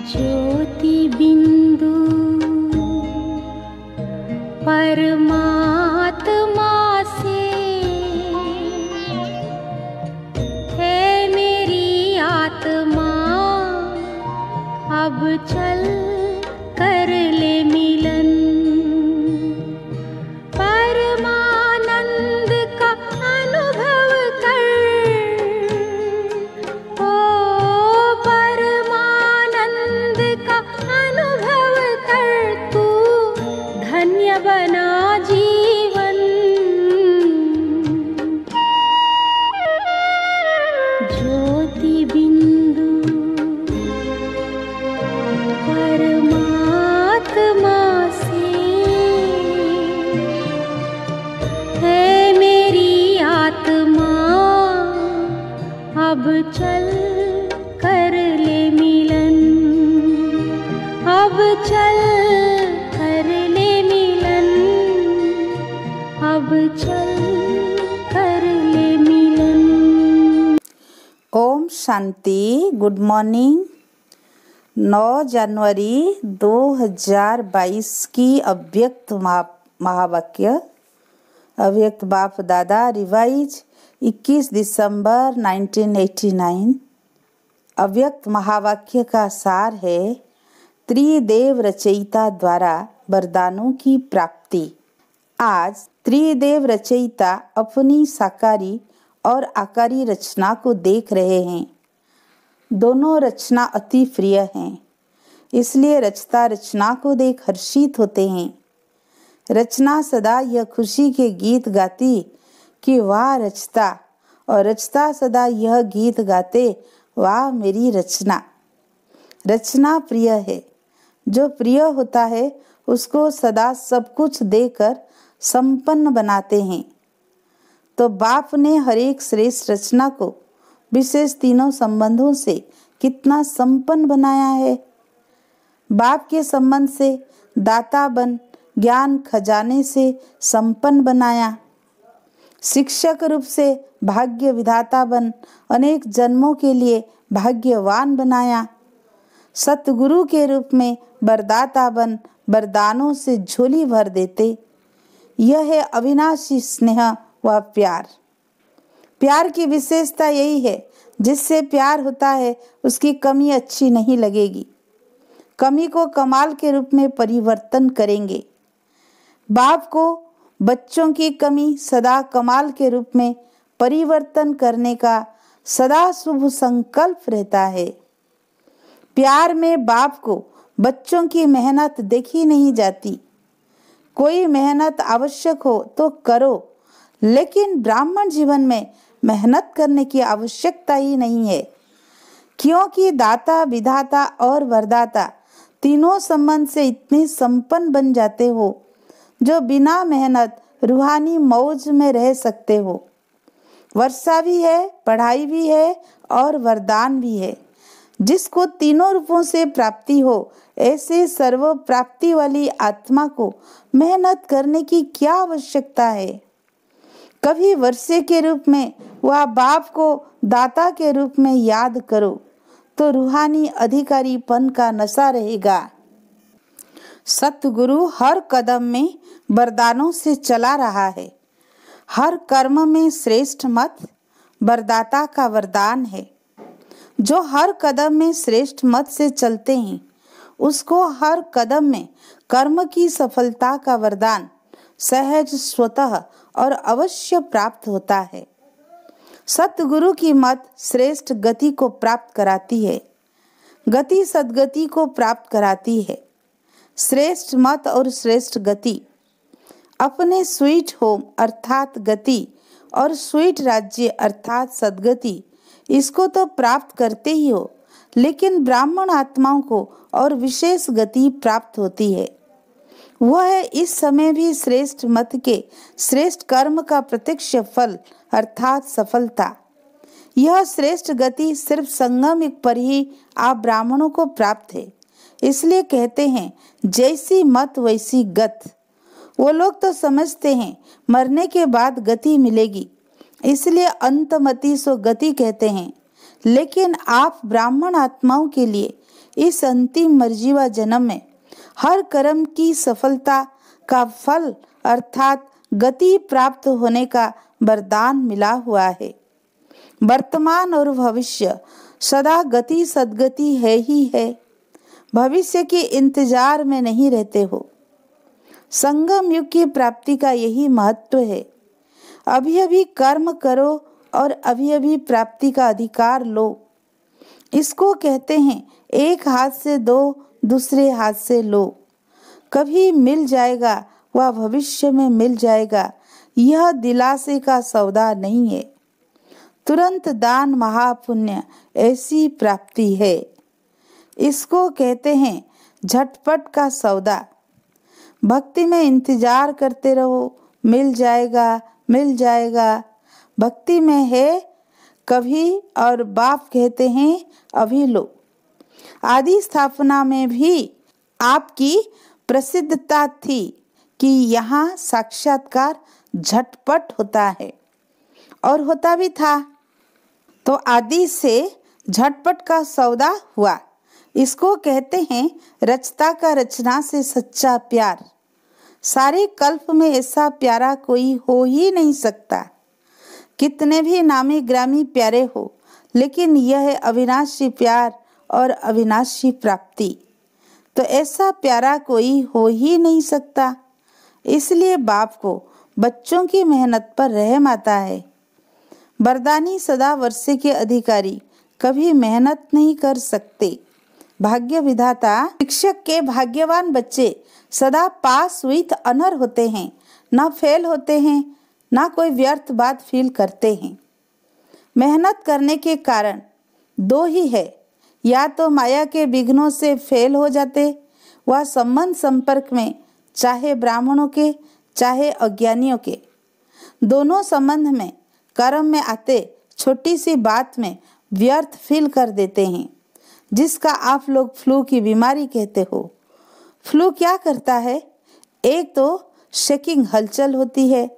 ज्योति बिंदु परमात्मा से है मेरी आत्मा, अब चल कर ले मिलन। परमानंद का अनुभव कर, ओ परमानंद का अनुभव कर, तू धन्य बना जीवन। ज्योति बिंदु परमात्मा से है मेरी आत्मा, अब चल कर ले मिलन। अब चल कर ले मिलन, अब चल कर ले मिलन। ओम शांति। Good morning. 9 जनवरी 2022 की अव्यक्त महावाक्य, अव्यक्त बाप दादा रिवाइज 21 दिसंबर 1989। अव्यक्त महावाक्य का सार है त्रिदेव रचयिता द्वारा वरदानों की प्राप्ति। आज त्रिदेव रचयिता अपनी साकारी और आकारी रचना को देख रहे हैं। दोनों रचना अति प्रिय हैं, इसलिए रचता रचना को देख हर्षित होते हैं। रचना सदा यह खुशी के गीत गाती कि वाह रचता, और रचता सदा यह गीत गाते वाह मेरी रचना। रचना प्रिय है, जो प्रिय होता है उसको सदा सब कुछ देकर संपन्न बनाते हैं। तो बाप ने हर एक श्रेष्ठ रचना को विशेष तीनों संबंधों से कितना संपन्न बनाया है। बाप के संबंध से दाता बन ज्ञान खजाने से संपन्न बनाया। शिक्षक रूप से भाग्य विधाता बन अनेक जन्मों के लिए भाग्यवान बनाया। सतगुरु के रूप में वरदाता बन वरदानों से झोली भर देते। यह है अविनाशी स्नेह व प्यार। प्यार की विशेषता यही है, जिससे प्यार होता है उसकी कमी अच्छी नहीं लगेगी, कमी को कमाल के रूप में परिवर्तन करेंगे। बाप को बच्चों की कमी सदा कमाल के रूप में परिवर्तन करने का सदा शुभ संकल्प रहता है। प्यार में बाप को बच्चों की मेहनत देखी नहीं जाती। कोई मेहनत आवश्यक हो तो करो, लेकिन ब्राह्मण जीवन में मेहनत करने की आवश्यकता ही नहीं है, क्योंकि दाता विधाता और वरदाता तीनों संबंध से इतने संपन्न बन जाते हो जो बिना मेहनत रूहानी मौज में रह सकते हो। वर्षा भी है, पढ़ाई भी है और वरदान भी है। जिसको तीनों रूपों से प्राप्ति हो, ऐसे सर्व प्राप्ति वाली आत्मा को मेहनत करने की क्या आवश्यकता है। कभी वर्षे के रूप में वह बाप को दाता के रूप में याद करो तो रूहानी अधिकारीपन का नशा रहेगा। सतगुरु हर कदम में वरदानों से चला रहा है। हर कर्म में श्रेष्ठ मत वरदाता का वरदान है। जो हर कदम में श्रेष्ठ मत से चलते हैं, उसको हर कदम में कर्म की सफलता का वरदान सहज स्वतः और अवश्य प्राप्त होता है। सतगुरु की मत श्रेष्ठ गति को प्राप्त कराती है। गति सद्गति को प्राप्त कराती है। श्रेष्ठ मत और श्रेष्ठ गति अपने स्वीट होम अर्थात गति और स्वीट राज्य अर्थात सद्गति, इसको तो प्राप्त करते ही हो, लेकिन ब्राह्मण आत्माओं को और विशेष गति प्राप्त होती है। वह है इस समय भी श्रेष्ठ मत के श्रेष्ठ कर्म का प्रत्यक्ष फल अर्थात सफलता। यह श्रेष्ठ गति सिर्फ संगम युग पर ही आप ब्राह्मणों को प्राप्त है। इसलिए कहते हैं जैसी मत वैसी गत। वो लोग तो समझते हैं मरने के बाद गति मिलेगी, इसलिए अंतमति सो गति कहते हैं। लेकिन आप ब्राह्मण आत्माओं के लिए इस अंतिम मर्जीवा जन्म में हर कर्म की सफलता का फल अर्थात गति प्राप्त होने का वरदान मिला हुआ है। वर्तमान और भविष्य सदा गति सद्गति है ही है। भविष्य के इंतजार में नहीं रहते हो। संगम युग की प्राप्ति का यही महत्व है। अभी अभी कर्म करो और अभी अभी प्राप्ति का अधिकार लो। इसको कहते हैं एक हाथ से दो, दूसरे हाथ से लो। कभी मिल जाएगा वह भविष्य में मिल जाएगा, यह दिलासे का सौदा नहीं है। तुरंत दान महापुण्य ऐसी प्राप्ति है। इसको कहते हैं झटपट का सौदा। भक्ति में इंतजार करते रहो, मिल जाएगा मिल जाएगा। भक्ति में है कभी और बाप कहते हैं अभी लो। आदि स्थापना में भी आपकी प्रसिद्धता थी कि यहाँ साक्षात्कार झटपट होता है और होता भी था। तो आदि से झटपट का सौदा हुआ। इसको कहते हैं रचता का रचना से सच्चा प्यार। सारे कल्प में ऐसा प्यारा कोई हो ही नहीं सकता। कितने भी नामी ग्रामी प्यारे हो, लेकिन यह है अविनाशी प्यार और अविनाशी प्राप्ति। तो ऐसा प्यारा कोई हो ही नहीं सकता। इसलिए बाप को बच्चों की मेहनत पर रहम आता है। वरदानी सदा वर्षे के अधिकारी कभी मेहनत नहीं कर सकते। भाग्य विधाता शिक्षक के भाग्यवान बच्चे सदा पास विथ ऑनर होते हैं, ना फेल होते हैं, ना कोई व्यर्थ बात फील करते हैं। मेहनत करने के कारण दो ही है, या तो माया के विघ्नों से फेल हो जाते, वह संबंध संपर्क में चाहे ब्राह्मणों के चाहे अज्ञानियों के, दोनों संबंध में कर्म में आते छोटी सी बात में व्यर्थ फील कर देते हैं, जिसका आप लोग फ्लू की बीमारी कहते हो। फ्लू क्या करता है? एक तो शेकिंग हलचल होती है,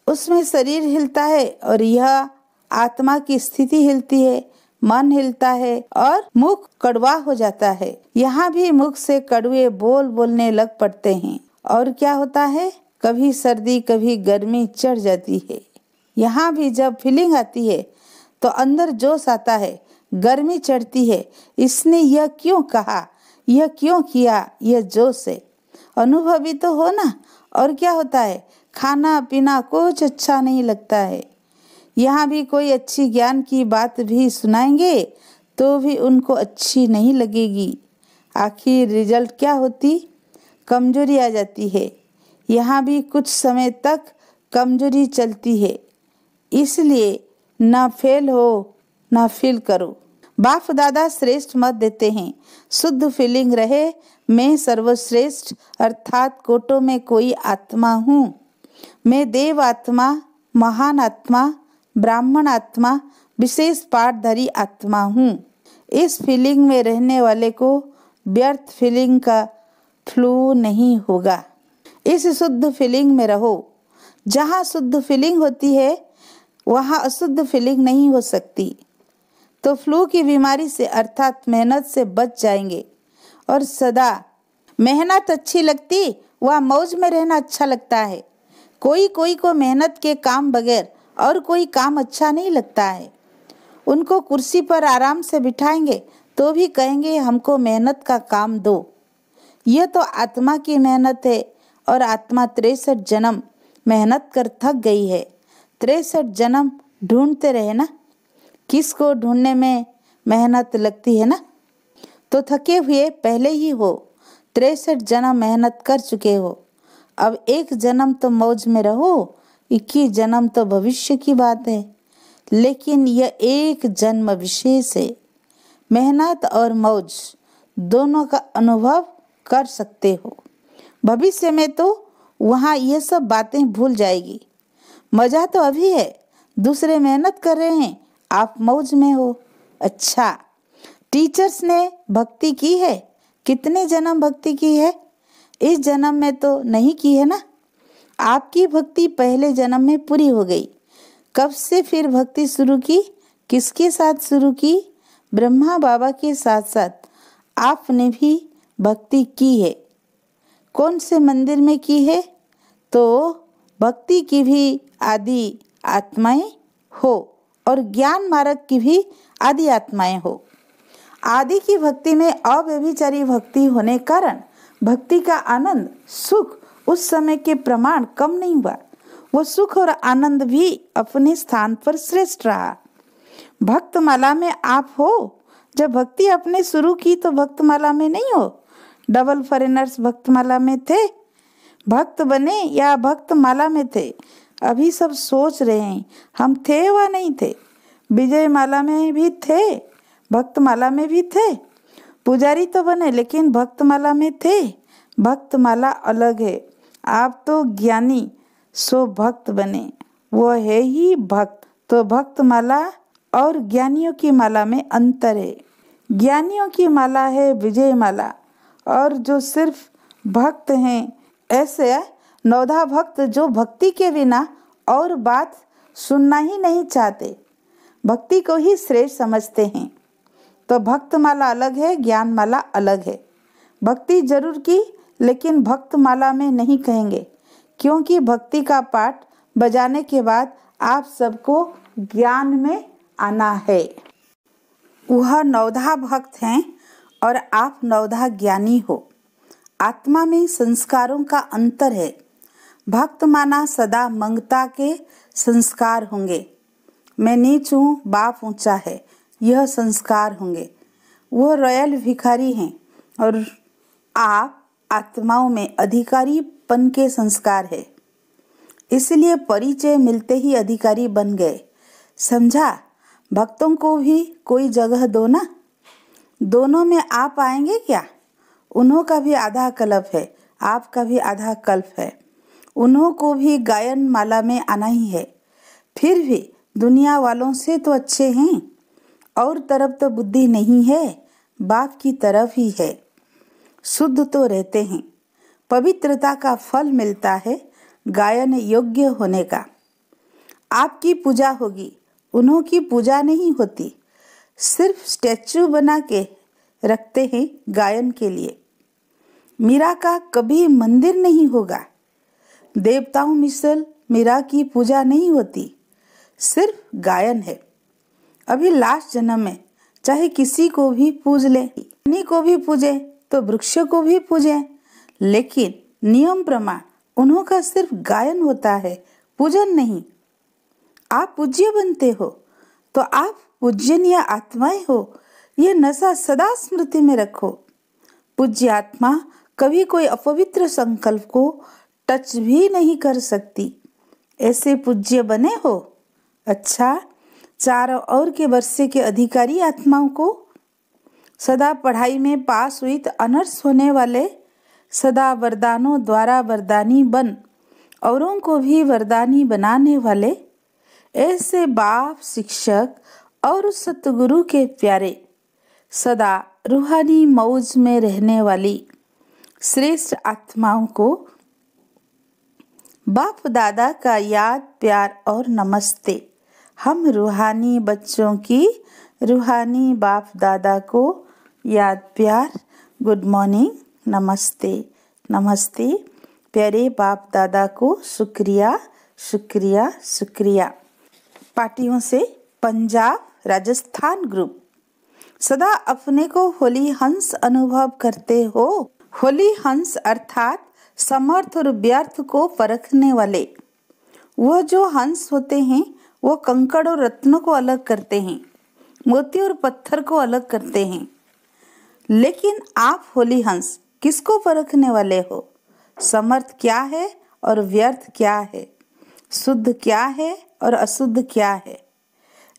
उसमें शरीर हिलता है और यह आत्मा की स्थिति हिलती है, मन हिलता है और मुख कड़वा हो जाता है। यहाँ भी मुख से कड़वे बोल बोलने लग पड़ते हैं। और क्या होता है? कभी सर्दी कभी गर्मी चढ़ जाती है। यहाँ भी जब फीलिंग आती है तो अंदर जोश आता है, गर्मी चढ़ती है। इसने यह क्यों कहा, यह क्यों किया, यह जोश है। अनुभवी तो हो ना। और क्या होता है? खाना पीना कुछ अच्छा नहीं लगता है। यहाँ भी कोई अच्छी ज्ञान की बात भी सुनाएंगे तो भी उनको अच्छी नहीं लगेगी। आखिर रिजल्ट क्या होती? कमजोरी आ जाती है। यहाँ भी कुछ समय तक कमजोरी चलती है। इसलिए ना फेल हो ना फील करो। बाप दादा श्रेष्ठ मत देते हैं। शुद्ध फीलिंग रहे, मैं सर्वश्रेष्ठ अर्थात कोटों में कोई आत्मा हूँ। मैं देव आत्मा, महान आत्मा, ब्राह्मण आत्मा, विशेष पाठधारी आत्मा हूँ। इस फीलिंग में रहने वाले को व्यर्थ फीलिंग का फ्लू नहीं होगा। इस शुद्ध फीलिंग में रहो। जहाँ शुद्ध फीलिंग होती है वहाँ अशुद्ध फीलिंग नहीं हो सकती। तो फ्लू की बीमारी से अर्थात मेहनत से बच जाएंगे। और सदा मेहनत अच्छी लगती, वह मौज में रहना अच्छा लगता है। कोई कोई को मेहनत के काम बगैर और कोई काम अच्छा नहीं लगता है। उनको कुर्सी पर आराम से बिठाएंगे तो भी कहेंगे हमको मेहनत का काम दो। यह तो आत्मा की मेहनत है और आत्मा 63 जन्म मेहनत कर थक गई है। 63 जन्म ढूंढते रहे ना। किसको ढूंढने में मेहनत लगती है ना। तो थके हुए पहले ही हो। 63 जन्म मेहनत कर चुके हो। अब एक जन्म तो मौज में रहो, 21 जन्म तो भविष्य की बात है। लेकिन यह एक जन्म विशेष है। मेहनत और मौज दोनों का अनुभव कर सकते हो। भविष्य में तो वहाँ ये सब बातें भूल जाएगी। मजा तो अभी है। दूसरे मेहनत कर रहे हैं, आप मौज में हो। अच्छा, टीचर्स ने भक्ति की है। कितने जन्म भक्ति की है? इस जन्म में तो नहीं की है ना। आपकी भक्ति पहले जन्म में पूरी हो गई। कब से फिर भक्ति शुरू की? किसके साथ शुरू की? ब्रह्मा बाबा के साथ साथ आपने भी भक्ति की है। कौन से मंदिर में की है? तो भक्ति की भी आदि आत्माएं हो और ज्ञान मार्ग की भी आदि आत्माएं हो। आदि की भक्ति में अव्यभिचारी भक्ति होने कारण भक्ति का आनंद सुख उस समय के प्रमाण कम नहीं हुआ। वो सुख और आनंद भी अपने स्थान पर श्रेष्ठ रहा। भक्तमाला में आप हो। जब भक्ति आपने शुरू की तो भक्तमाला में नहीं हो। डबल फॉरेनर्स भक्तमाला में थे, भक्त बने या भक्तमाला में थे? अभी सब सोच रहे हैं हम थे व नहीं थे। विजय माला में भी थे, भक्तमाला में भी थे। पुजारी तो बने लेकिन भक्तमाला में थे। भक्तमाला अलग है। आप तो ज्ञानी सो भक्त बने, वो है ही भक्त। तो भक्तमाला और ज्ञानियों की माला में अंतर है। ज्ञानियों की माला है विजय माला, और जो सिर्फ भक्त हैं ऐसे नौधा भक्त जो भक्ति के बिना और बात सुनना ही नहीं चाहते, भक्ति को ही श्रेष्ठ समझते हैं। तो भक्तमाला अलग है, ज्ञान माला अलग है। भक्ति जरूर की लेकिन भक्तमाला में नहीं कहेंगे, क्योंकि भक्ति का पाठ बजाने के बाद आप सबको ज्ञान में आना है। वह नवधा भक्त हैं और आप नवधा ज्ञानी हो। आत्मा में संस्कारों का अंतर है। भक्त माना सदा मंगता के संस्कार होंगे। मैं नीच हूँ, बाप ऊंचा है, यह संस्कार होंगे। वह रॉयल भिखारी हैं और आप आत्माओं में अधिकारीपन के संस्कार है। इसलिए परिचय मिलते ही अधिकारी बन गए। समझा? भक्तों को भी कोई जगह दो ना। दोनों में आप आएंगे क्या? उन्हों का भी आधा कल्प है, आपका भी आधा कल्प है। उन्हों को भी गायन माला में आना ही है। फिर भी दुनिया वालों से तो अच्छे हैं। और तरफ तो बुद्धि नहीं है, बाप की तरफ ही है। शुद्ध तो रहते हैं। पवित्रता का फल मिलता है गायन योग्य होने का। आपकी पूजा होगी, उन्हों की पूजा नहीं होती। सिर्फ स्टैचू बना के रखते हैं गायन के लिए। मीरा का कभी मंदिर नहीं होगा। देवताओं मिसल मीरा की पूजा नहीं होती, सिर्फ गायन है। अभी लास्ट जन्म में चाहे किसी को भी पूज ले, अग्नि को भी पूजे तो वृक्ष को भी पूजे, लेकिन नियम प्रमाण उन्हों का सिर्फ गायन होता है, पूजन नहीं। आप पूज्य बनते हो तो आप पूजनीय आत्माएं हो। यह नशा सदा स्मृति में रखो। पूज्य आत्मा कभी कोई अपवित्र संकल्प को टच भी नहीं कर सकती। ऐसे पूज्य बने हो। अच्छा, 4 और के वर्षे के अधिकारी आत्माओं को सदा पढ़ाई में पास हुई तो अनर्स होने वाले, सदा वरदानों द्वारा वरदानी बन औरों को भी वरदानी बनाने वाले, ऐसे बाप शिक्षक और सतगुरु के प्यारे, सदा रूहानी मौज में रहने वाली श्रेष्ठ आत्माओं को बाप दादा का याद प्यार और नमस्ते। हम रूहानी बच्चों की रूहानी बाप दादा को याद प्यार, गुड मॉर्निंग, नमस्ते नमस्ते। प्यारे बाप दादा को शुक्रिया शुक्रिया शुक्रिया। पार्टियों से पंजाब राजस्थान ग्रुप, सदा अपने को होली हंस अनुभव करते हो। होली हंस अर्थात समर्थ और व्यर्थ को परखने वाले। वह जो हंस होते हैं वो कंकड़ और रत्नों को अलग करते हैं, मोती और पत्थर को अलग करते हैं। लेकिन आप होली हंस किसको परखने वाले हो? समर्थ क्या है और व्यर्थ क्या है, शुद्ध क्या है और अशुद्ध क्या है।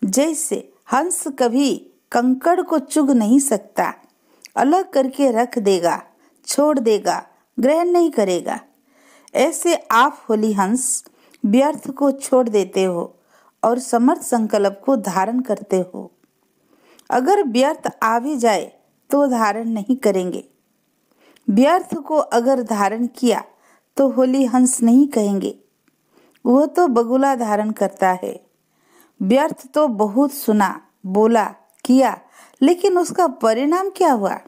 जैसे हंस कभी कंकड़ को चुग नहीं सकता, अलग करके रख देगा, छोड़ देगा, ग्रहण नहीं करेगा। ऐसे आप होली हंस व्यर्थ को छोड़ देते हो और समर्थ संकल्प को धारण करते हो। अगर व्यर्थ आ भी जाए तो धारण नहीं करेंगे। व्यर्थ को अगर धारण किया तो होली हंस नहीं कहेंगे। वह तो बगुला धारण करता है। व्यर्थ तो बहुत सुना, बोला, किया, लेकिन उसका परिणाम क्या हुआ?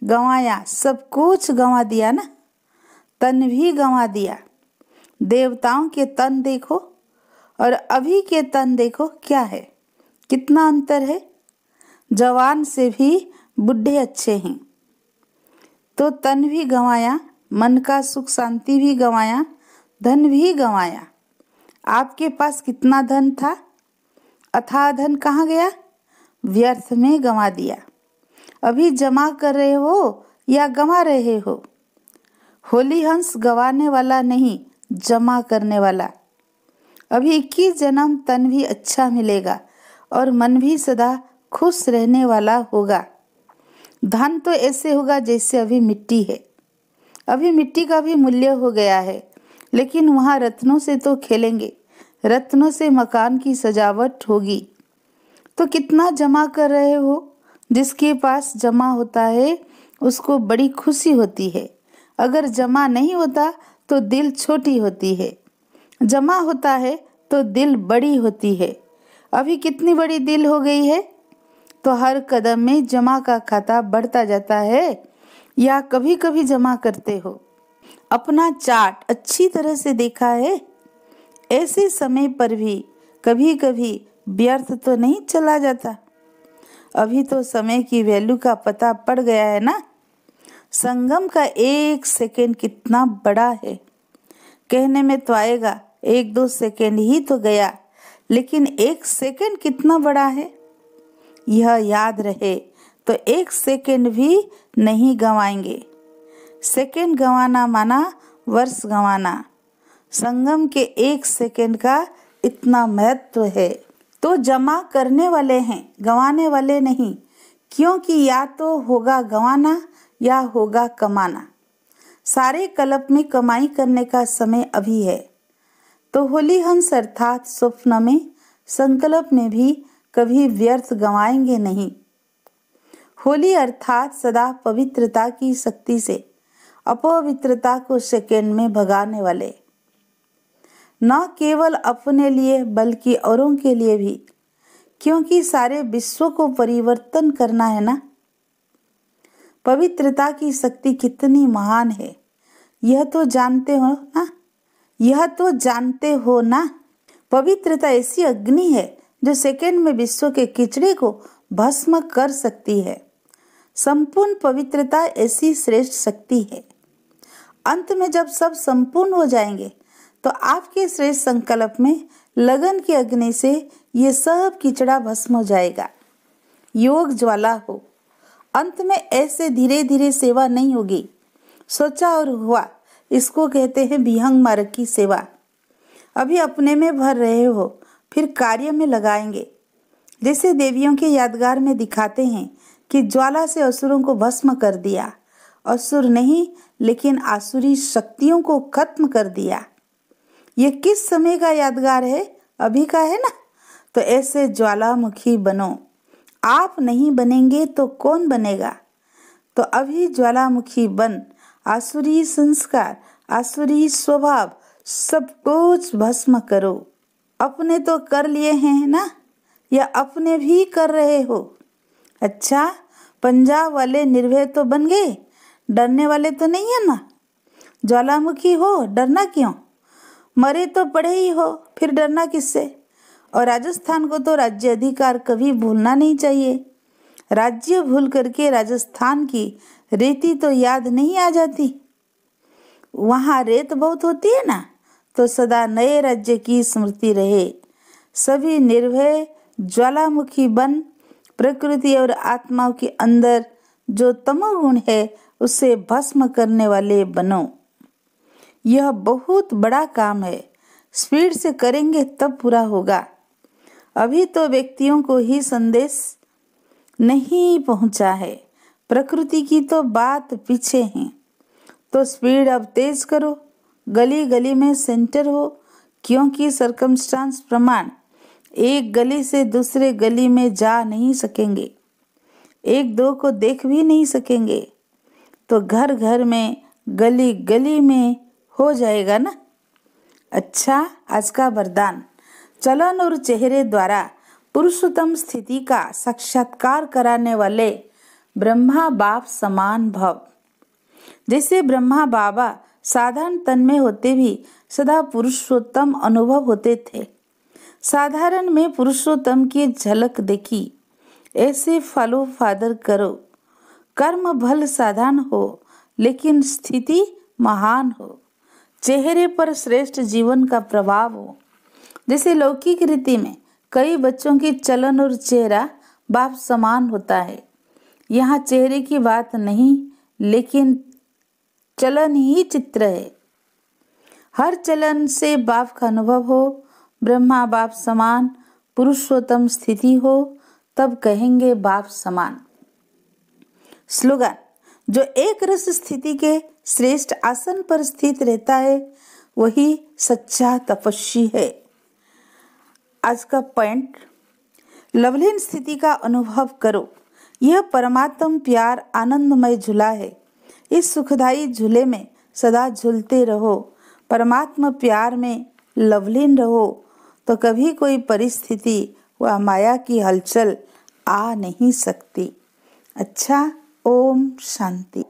गंवाया, सब कुछ गंवा दिया ना, तन भी गंवा दिया। देवताओं के तन देखो और अभी के तन देखो, क्या है, कितना अंतर है। जवान से भी बुढ़े अच्छे हैं। तो तन भी गंवाया, मन का सुख शांति भी गंवाया, धन भी गंवाया। आपके पास कितना धन था, अथाह धन कहाँ गया, व्यर्थ में गंवा दिया। अभी जमा कर रहे हो या गंवा रहे हो। होली हंस गंवाने वाला नहीं, जमा करने वाला। अभी 21 जन्म तन भी अच्छा मिलेगा और मन भी सदा खुश रहने वाला होगा। धन तो ऐसे होगा जैसे अभी मिट्टी है। अभी मिट्टी का भी मूल्य हो गया है, लेकिन वहाँ रत्नों से तो खेलेंगे, रत्नों से मकान की सजावट होगी। तो कितना जमा कर रहे हो। जिसके पास जमा होता है उसको बड़ी खुशी होती है। अगर जमा नहीं होता तो दिल छोटी होती है, जमा होता है तो दिल बड़ी होती है। अभी कितनी बड़ी दिल हो गई है। तो हर कदम में जमा का खाता बढ़ता जाता है, या कभी कभी जमा करते हो। अपना चार्ट अच्छी तरह से देखा है। ऐसे समय पर भी कभी कभी व्यर्थ तो नहीं चला जाता। अभी तो समय की वैल्यू का पता पड़ गया है ना। संगम का 1 सेकेंड कितना बड़ा है। कहने में तो आएगा 1-2 सेकेंड ही तो गया, लेकिन 1 सेकेंड कितना बड़ा है। यह याद रहे तो 1 सेकेंड भी नहीं गंवाएंगे। सेकेंड गंवाना माना वर्ष गंवाना। संगम के 1 सेकेंड का इतना महत्व है। तो जमा करने वाले हैं, गंवाने वाले नहीं, क्योंकि या तो होगा गंवाना या होगा कमाना। सारे कल्प में कमाई करने का समय अभी है। तो होली हंस अर्थात स्वप्न में, संकल्प में भी कभी व्यर्थ गंवाएंगे नहीं। होली अर्थात सदा पवित्रता की शक्ति से अपवित्रता को सेकेंड में भगाने वाले। न केवल अपने लिए बल्कि औरों के लिए भी, क्योंकि सारे विश्व को परिवर्तन करना है ना। पवित्रता की शक्ति कितनी महान है, यह तो जानते हो ना, यह तो जानते हो ना। पवित्रता ऐसी अग्नि है जो सेकेंड में विश्व के कीचड़े को भस्म कर सकती है। संपूर्ण पवित्रता ऐसी श्रेष्ठ शक्ति है। अंत में जब सब संपूर्ण हो जाएंगे तो आपके श्रेष्ठ संकल्प में लगन की अग्नि से ये सब कीचड़ा भस्म हो जाएगा। योग ज्वाला हो। अंत में ऐसे धीरे धीरे सेवा नहीं होगी। सोचा और हुआ, इसको कहते हैं विहंग मार्ग की सेवा। अभी अपने में भर रहे हो, फिर कार्य में लगाएंगे। जैसे देवियों के यादगार में दिखाते हैं कि ज्वाला से असुरों को भस्म कर दिया। असुर नहीं, लेकिन आसुरी शक्तियों को खत्म कर दिया। ये किस समय का यादगार है, अभी का है ना। तो ऐसे ज्वालामुखी बनो। आप नहीं बनेंगे तो कौन बनेगा। तो अभी ज्वालामुखी बन, आसुरी संस्कार, आसुरी स्वभाव सब कुछ भस्म करो। अपने तो कर लिए हैं ना, या अपने भी कर रहे हो। अच्छा, पंजाब वाले निर्भय तो बन गए, डरने वाले तो नहीं है ना। ज्वालामुखी हो, डरना क्यों। मरे तो पड़े ही हो, फिर डरना किससे। और राजस्थान को तो राज्य अधिकार कभी भूलना नहीं चाहिए। राज्य भूल करके राजस्थान की रेती तो याद नहीं आ जाती। वहाँ रेत बहुत होती है ना, तो सदा नए राज्य की स्मृति रहे। सभी निर्भय ज्वालामुखी बन, प्रकृति और आत्माओं के अंदर जो तमोगुण है उसे भस्म करने वाले बनो। यह बहुत बड़ा काम है। स्पीड से करेंगे तब पूरा होगा। अभी तो व्यक्तियों को ही संदेश नहीं पहुंचा है, प्रकृति की तो बात पीछे है। तो स्पीड अब तेज करो, गली गली में सेंटर हो, क्योंकि सर्कमस्टांस प्रमाण एक गली से दूसरे गली में जा नहीं सकेंगे, एक दो को देख भी नहीं सकेंगे। तो घर घर में, गली गली में हो जाएगा ना। अच्छा, आज का वरदान। चलन और चेहरे द्वारा पुरुषोत्तम स्थिति का साक्षात्कार कराने वाले ब्रह्मा बाप समान भव। जैसे ब्रह्मा बाबा साधारण तन में होते भी सदा पुरुषोत्तम अनुभव होते थे। साधारण में पुरुषोत्तम की झलक देखी। ऐसे फॉलो फादर करो। कर्म भल साधारण हो लेकिन स्थिति महान हो। चेहरे पर श्रेष्ठ जीवन का प्रभाव हो। जैसे लौकिक रीति में कई बच्चों की चलन और चेहरा बाप समान होता है। यहाँ चेहरे की बात नहीं लेकिन चलन ही चित्र है। हर चलन से बाप का अनुभव हो, ब्रह्मा बाप समान पुरुषोत्तम स्थिति हो, तब कहेंगे बाप समान। स्लोगन, जो एक रस स्थिति के श्रेष्ठ आसन पर स्थित रहता है वही सच्चा तपस्वी है। आज का पॉइंट, लवलीन स्थिति का अनुभव करो। यह परमात्म प्यार आनंदमय झूला है। इस सुखदायी झूले में सदा झूलते रहो। परमात्मा प्यार में लवलीन रहो तो कभी कोई परिस्थिति व माया की हलचल आ नहीं सकती। अच्छा, ओम शांति।